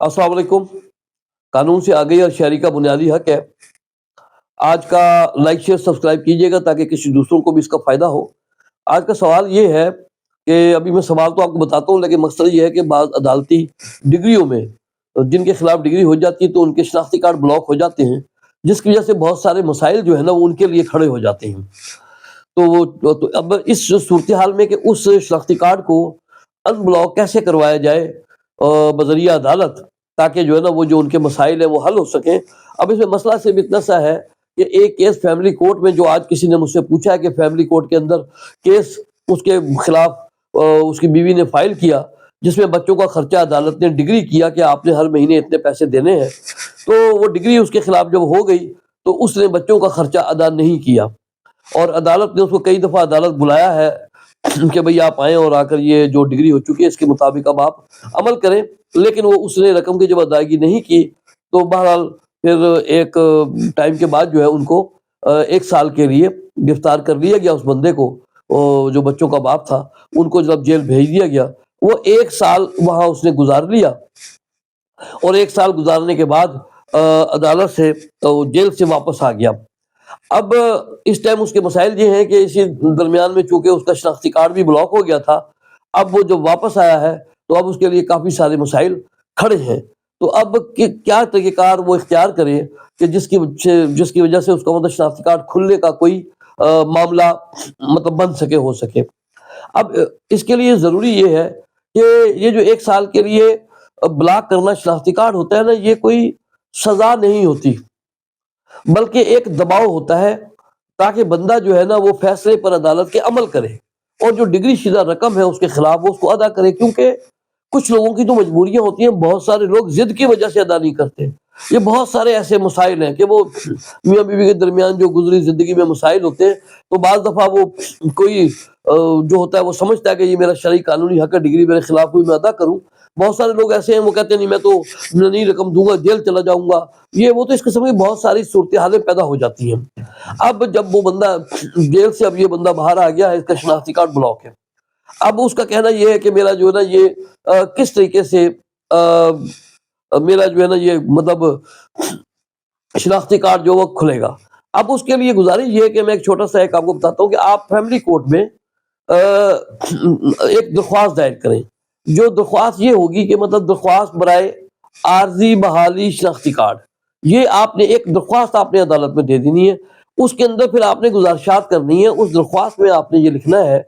السلام علیکم۔ قانون سے آگئی اور شہری کا بنیادی حق ہے۔ آج کا لائک شیئر سبسکرائب کیجئے گا تاکہ کسی دوسروں کو بھی اس کا فائدہ ہو۔ آج کا سوال یہ ہے کہ ابھی میں سوال تو آپ کو بتاتا ہوں، لیکن مقصد یہ ہے کہ بعض عدالتی ڈگریوں میں جن کے خلاف ڈگری ہو جاتی ہے تو ان کے شناختی کارڈ بلاک ہو جاتے ہیں، جس کی وجہ سے بہت سارے مسائل جو ہے نا وہ ان کے لیے کھڑے ہو جاتے ہیں۔ تو اب اس صورتحال میں کہ اس شناختی کارڈ کو ان بلاک کیسے کروایا جائے بذریعہ عدالت، تاکہ جو ہے نا وہ جو ان کے مسائل ہیں وہ حل ہو سکیں۔ اب اس میں مسئلہ صرف اتنا سا ہے کہ ایک کیس فیملی کورٹ میں، جو آج کسی نے مجھ سے پوچھا ہے کہ فیملی کورٹ کے اندر کیس اس کے خلاف اس کی بیوی نے فائل کیا، جس میں بچوں کا خرچہ عدالت نے ڈگری کیا کہ آپ نے ہر مہینے اتنے پیسے دینے ہیں، تو وہ ڈگری اس کے خلاف جب ہو گئی تو اس نے بچوں کا خرچہ ادا نہیں کیا، اور عدالت نے اس کو کئی دفعہ عدالت بلایا ہے کہ بھئی آپ آئیں اور آ کر یہ جو ڈگری ہو چکی ہے اس کے مطابق اب آپ عمل کریں، لیکن وہ اس نے رقم کی جب ادائیگی نہیں کی تو بہرحال پھر ایک ٹائم کے بعد جو ہے ان کو 1 سال کے لیے گرفتار کر لیا گیا۔ اس بندے کو، جو بچوں کا باپ تھا، ان کو جب جیل بھیج دیا گیا، وہ 1 سال وہاں اس نے گزار لیا، اور 1 سال گزارنے کے بعد عدالت سے جیل سے واپس آ گیا۔ اب اس ٹائم اس کے مسائل یہ ہیں کہ اسی درمیان میں چونکہ اس کا شناختی کارڈ بھی بلاک ہو گیا تھا، اب وہ جب واپس آیا ہے تو اب اس کے لیے کافی سارے مسائل کھڑے ہیں۔ تو اب کیا طریقہ کار وہ اختیار کرے کہ جس کی وجہ سے اس کا مطلب شناختی کارڈ کھلنے کا کوئی معاملہ مطلب بن سکے، ہو سکے۔ اب اس کے لیے ضروری یہ ہے کہ یہ جو 1 سال کے لیے بلاک کرنا شناختی کارڈ ہوتا ہے نا، یہ کوئی سزا نہیں ہوتی، بلکہ ایک دباؤ ہوتا ہے تاکہ بندہ جو ہے نا وہ فیصلے پر عدالت کے عمل کرے، اور جو ڈگری شدہ رقم ہے اس کے خلاف وہ اس کو ادا کرے، کیونکہ کچھ لوگوں کی تو مجبوریاں ہوتی ہیں، بہت سارے لوگ ضد کی وجہ سے ادا نہیں کرتے۔ یہ بہت سارے ایسے مسائل ہیں کہ وہ میاں بیوی کے درمیان جو گزری زندگی میں مسائل ہوتے ہیں، تو بعض دفعہ وہ کوئی جو ہوتا ہے وہ سمجھتا ہے کہ یہ میرا شرعی قانونی حق ہے، ڈگری میرے خلاف ہوئی میں ادا کروں۔ بہت سارے لوگ ایسے ہیں وہ کہتے ہیں نہیں میں تو نہیں رقم دوں گا، جیل چلا جاؤں گا، یہ وہ، تو اس قسم کی بہت ساری صورتحالیں پیدا ہو جاتی ہیں۔ اب جب وہ بندہ جیل سے، اب یہ بندہ باہر آ گیا ہے، اس کا شناختی کارڈ بلاک ہے، اب اس کا کہنا یہ ہے کہ میرا جو ہے نا یہ کس طریقے سے میرا جو ہے نا یہ مطلب شناختی کارڈ جو وہ کھلے گا۔ اب اس کے لیے گزارش یہ ہے کہ میں ایک چھوٹا سا ایک آپ کو بتاتا ہوں کہ آپ فیملی کورٹ میں ایک درخواست دائر کریں، جو درخواست یہ ہوگی کہ مطلب درخواست برائے عارضی بحالی شناختی کارڈ، یہ آپ نے ایک درخواست آپ نے عدالت میں دے دینی ہے۔ اس کے اندر پھر آپ نے گزارشات کرنی ہے۔ اس درخواست میں آپ نے یہ لکھنا ہے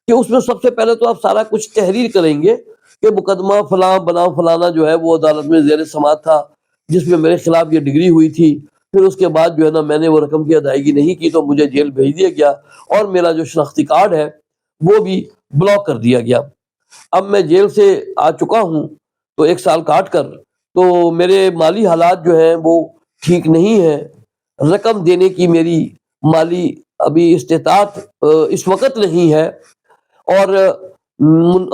کہ اس میں سب سے پہلے تو آپ سارا کچھ تحریر کریں گے کہ مقدمہ فلاں بنام فلانا جو ہے وہ عدالت میں زیر سماعت تھا، جس میں میرے خلاف یہ ڈگری ہوئی تھی، پھر اس کے بعد جو ہے نا میں نے وہ رقم کی ادائیگی نہیں کی تو مجھے جیل بھیج دیا گیا، اور میرا جو شناختی کارڈ ہے وہ بھی بلاک کر دیا گیا۔ اب میں جیل سے آ چکا ہوں تو 1 سال کاٹ کر، تو میرے مالی حالات جو ہیں وہ ٹھیک نہیں ہیں، رقم دینے کی میری مالی ابھی استطاعت اس وقت نہیں ہے، اور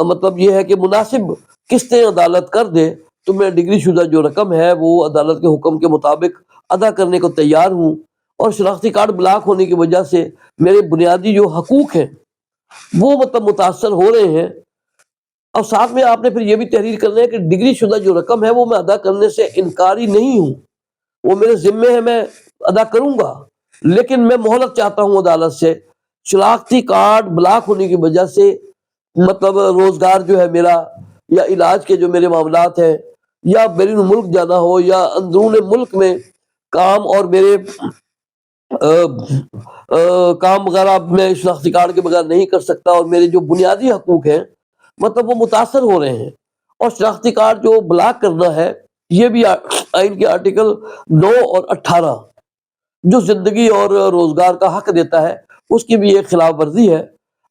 مطلب یہ ہے کہ مناسب قسطیں عدالت کر دے تو میں ڈگری شدہ جو رقم ہے وہ عدالت کے حکم کے مطابق ادا کرنے کو تیار ہوں، اور شناختی کارڈ بلاک ہونے کی وجہ سے میرے بنیادی جو حقوق ہیں وہ مطلب متاثر ہو رہے ہیں۔ اور ساتھ میں آپ نے پھر یہ بھی تحریر کرنا ہے کہ ڈگری شدہ جو رقم ہے وہ میں ادا کرنے سے انکاری نہیں ہوں، وہ میرے ذمے ہے، میں ادا کروں گا، لیکن میں مہلت چاہتا ہوں عدالت سے۔ شناختی کارڈ بلاک ہونے کی وجہ سے مطلب روزگار جو ہے میرا، یا علاج کے جو میرے معاملات ہیں، یا بیرون ملک جانا ہو، یا اندرون ملک میں کام، اور میرے کام وغیرہ میں شناختی کارڈ کے بغیر نہیں کر سکتا، اور میرے جو بنیادی حقوق ہیں مطلب وہ متاثر ہو رہے ہیں۔ اور شناختی کارڈ جو بلاک کرنا ہے یہ بھی آئین کے آرٹیکل 9 اور 18 جو زندگی اور روزگار کا حق دیتا ہے اس کی بھی ایک خلاف ورزی ہے۔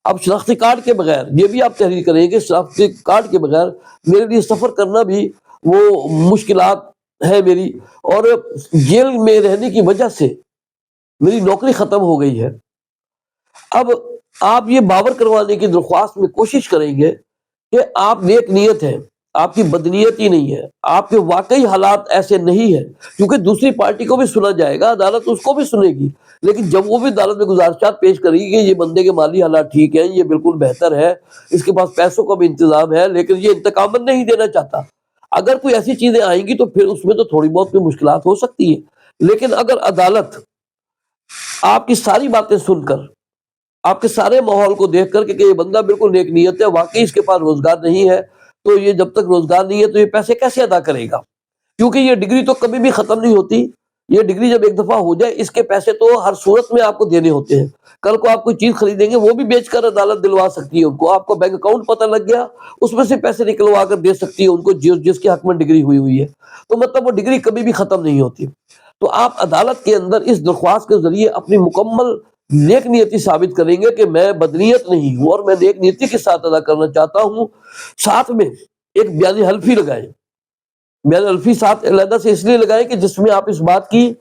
اب شناختی کارڈ کے بغیر یہ بھی آپ تحریر کریں کہ شناختی کارڈ کے بغیر میرے لیے سفر کرنا بھی وہ مشکلات ہے میری، اور جیل میں رہنے کی وجہ سے میری نوکری ختم ہو گئی ہے۔ اب آپ یہ باور کروانے کی درخواست میں کوشش کریں گے کہ آپ نیک نیت ہیں، آپ کی بدنیت ہی نہیں ہے، آپ کے واقعی حالات ایسے نہیں ہیں، کیونکہ دوسری پارٹی کو بھی سنا جائے گا، عدالت اس کو بھی سنے گی، لیکن جب وہ بھی عدالت میں گزارشات پیش کرے گی کہ یہ بندے کے مالی حالات ٹھیک ہیں، یہ بالکل بہتر ہے، اس کے پاس پیسوں کا بھی انتظام ہے، لیکن یہ انتقاماً نہیں دینا چاہتا۔ اگر کوئی ایسی چیزیں آئیں گی تو پھر اس میں تو تھوڑی بہت کوئی مشکلات ہو سکتی ہیں، لیکن اگر عدالت آپ کی ساری باتیں سن کر، آپ کے سارے ماحول کو دیکھ کر کہ یہ بندہ بالکل نیک نیت ہے، واقعی اس کے پاس روزگار نہیں ہے، تو یہ جب تک روزگار نہیں ہے تو یہ پیسے کیسے ادا کرے گا؟ کیونکہ یہ ڈگری تو کبھی بھی ختم نہیں ہوتی، یہ ڈگری جب ایک دفعہ ہو جائے اس کے پیسے تو ہر صورت میں آپ کو دینے ہوتے ہیں۔ کل کو آپ کوئی چیز خریدیں گے وہ بھی بیچ کر عدالت دلوا سکتی ہے ان کو، آپ کو بینک اکاؤنٹ پتہ لگ گیا اس میں سے پیسے نکلوا کر دے سکتی ہے ان کو جس کے حق میں ڈگری ہوئی ہے، تو مطلب وہ ڈگری کبھی بھی ختم نہیں ہوتی۔ تو آپ عدالت کے اندر اس درخواست کے ذریعے اپنی مکمل نیک نیتی ثابت کریں گے کہ میں بدنیت نہیں ہوں اور میں نیک نیتی کے ساتھ ادا کرنا چاہتا ہوں۔ ساتھ میں ایک بیان حلفی لگائیں، بیان حلفی ساتھ علیحدہ سے اس لیے لگائیں کہ جس میں آپ اس بات کی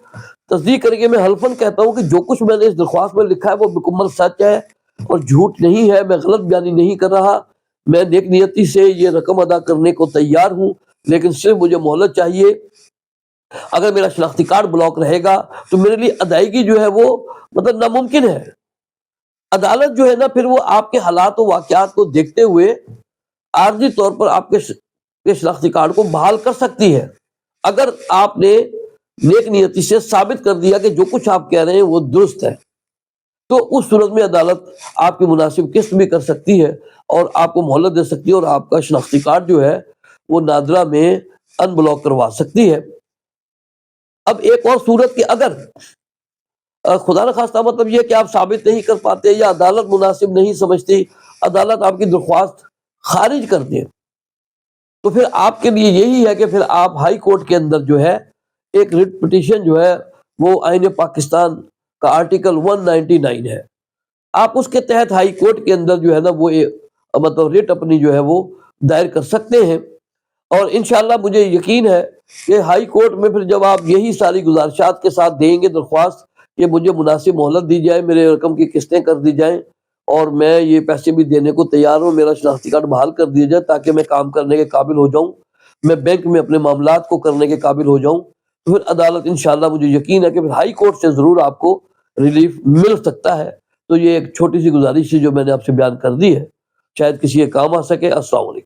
تصدیق کریں گے میں حلفاً کہتا ہوں کہ جو کچھ میں نے اس درخواست میں لکھا ہے وہ مکمل سچ ہے اور جھوٹ نہیں ہے، میں غلط بیانی نہیں کر رہا، میں نیک نیتی سے یہ رقم ادا کرنے کو تیار ہوں، لیکن صرف مجھے مہلت چاہیے۔ اگر میرا شناختی کارڈ بلاک رہے گا تو میرے لیے ادائیگی جو ہے وہ مطلب ناممکن ہے۔ عدالت جو ہے نا پھر وہ آپ کے حالات و واقعات کو دیکھتے ہوئے عارضی طور پر آپ کے شناختی کارڈ کو بحال کر سکتی ہے، اگر آپ نے نیک نیتی سے ثابت کر دیا کہ جو کچھ آپ کہہ رہے ہیں وہ درست ہے، تو اس صورت میں عدالت آپ کی مناسب قسط بھی کر سکتی ہے اور آپ کو مہلت دے سکتی ہے اور آپ کا شناختی کارڈ جو ہے وہ نادرہ میں ان بلاک کروا سکتی ہے۔ اب ایک اور صورت کہ اگر خدا نخواستہ مطلب یہ کہ آپ ثابت نہیں کر پاتے یا عدالت مناسب نہیں سمجھتی، عدالت آپ کی درخواست خارج کر دے، تو پھر آپ کے لیے یہی ہے کہ پھر آپ ہائی کورٹ کے اندر جو ہے ایک ریٹ پٹیشن جو ہے وہ آئین پاکستان کا آرٹیکل 199 ہے، آپ اس کے تحت ہائی کورٹ کے اندر جو ہے نا وہ مطلب ریٹ اپنی جو ہے وہ دائر کر سکتے ہیں، اور انشاءاللہ مجھے یقین ہے کہ ہائی کورٹ میں پھر جب آپ یہی ساری گزارشات کے ساتھ دیں گے درخواست کہ مجھے مناسب مہلت دی جائے، میرے رقم کی قسطیں کر دی جائیں اور میں یہ پیسے بھی دینے کو تیار ہوں، میرا شناختی کارڈ بحال کر دیا جائے تاکہ میں کام کرنے کے قابل ہو جاؤں، میں بینک میں اپنے معاملات کو کرنے کے قابل ہو جاؤں، تو پھر عدالت انشاءاللہ مجھے یقین ہے کہ پھر ہائی کورٹ سے ضرور آپ کو ریلیف مل سکتا ہے۔ تو یہ ایک چھوٹی سی گزارش ہے جو میں نے آپ سے بیان کر دی ہے، شاید کسی کے کام آ سکے۔ السلام علیکم۔